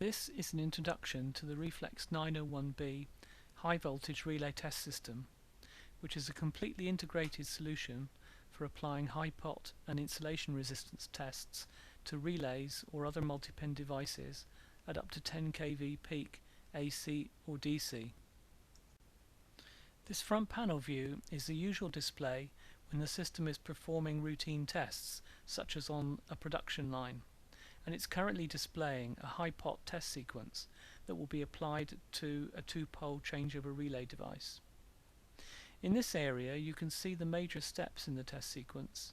This is an introduction to the Reflex901B high voltage relay test system, which is a completely integrated solution for applying high pot and insulation resistance tests to relays or other multi-pin devices at up to 10 kV peak AC or DC. This front panel view is the usual display when the system is performing routine tests, such as on a production line, and it's currently displaying a high pot test sequence that will be applied to a 2-pole changeover relay device. In this area you can see the major steps in the test sequence,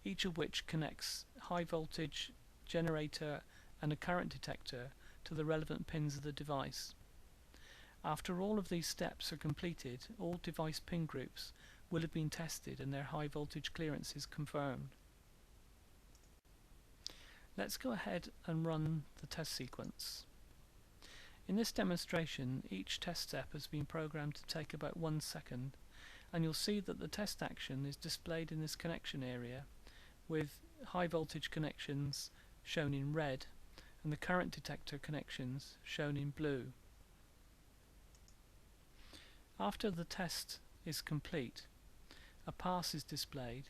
each of which connects high voltage, generator and a current detector to the relevant pins of the device. After all of these steps are completed, all device pin groups will have been tested and their high voltage clearance is confirmed. Let's go ahead and run the test sequence. In this demonstration, each test step has been programmed to take about 1 second, and you'll see that the test action is displayed in this connection area with high voltage connections shown in red and the current detector connections shown in blue. After the test is complete, a pass is displayed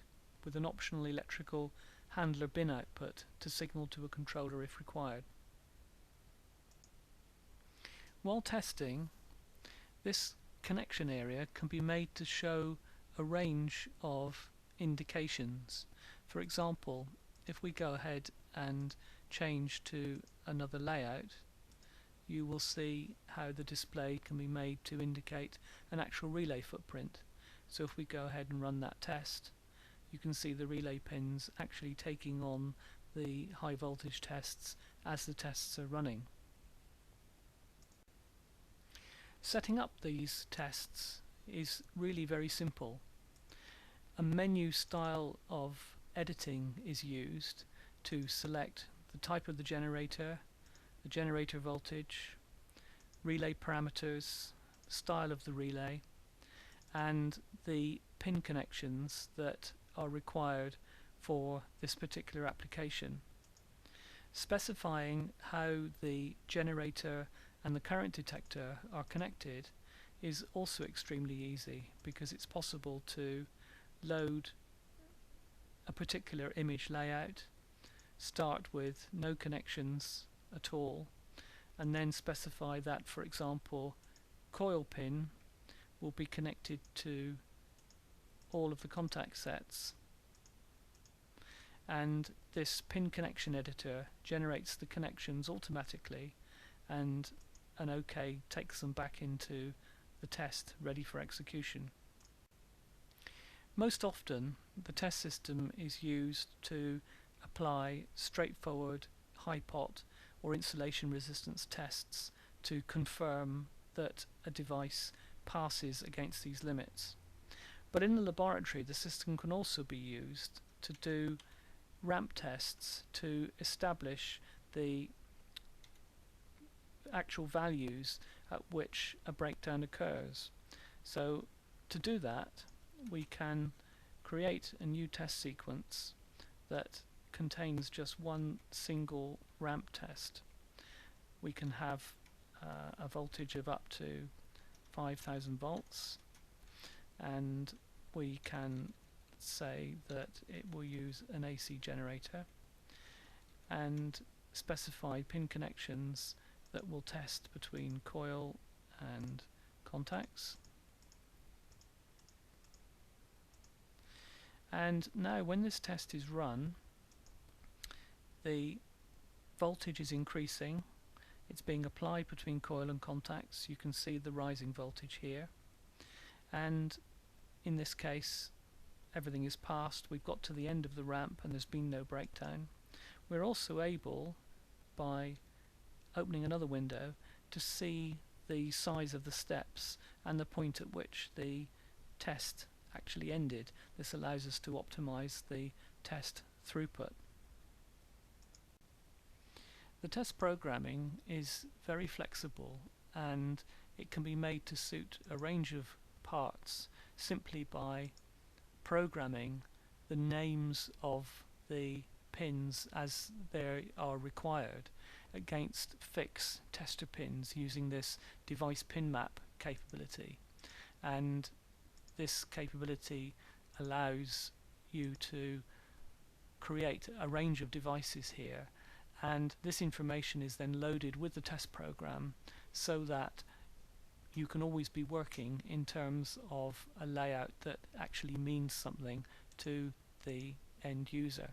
with an optional electrical handler bin output to signal to a controller if required. While testing, this connection area can be made to show a range of indications. For example, if we go ahead and change to another layout, you will see how the display can be made to indicate an actual relay footprint. So if we go ahead and run that test, you can see the relay pins actually taking on the high voltage tests as the tests are running. Setting up these tests is really very simple. A menu style of editing is used to select the type of the generator voltage, relay parameters, style of the relay, and the pin connections that are required for this particular application. Specifying how the generator and the current detector are connected is also extremely easy, because it's possible to load a particular image layout, start with no connections at all, and then specify that, for example, coil pin will be connected to all of the contact sets, and this pin connection editor generates the connections automatically, and an OK takes them back into the test ready for execution. Most often the test system is used to apply straightforward high pot or insulation resistance tests to confirm that a device passes against these limits. But in the laboratory, the system can also be used to do ramp tests to establish the actual values at which a breakdown occurs. So to do that, we can create a new test sequence that contains just one single ramp test. We can have a voltage of up to 5,000 volts, and we can say that it will use an AC generator, and specify pin connections that will test between coil and contacts. And now when this test is run, the voltage is increasing. It's being applied between coil and contacts. You can see the rising voltage here, and in this case everything is passed. We've got to the end of the ramp and there's been no breakdown. We're also able, by opening another window, to see the size of the steps and the point at which the test actually ended. This allows us to optimize the test throughput. The test programming is very flexible, and it can be made to suit a range of parts simply by programming the names of the pins as they are required against fixed tester pins using this device pin map capability. And this capability allows you to create a range of devices here, and this information is then loaded with the test program so that you can always be working in terms of a layout that actually means something to the end user.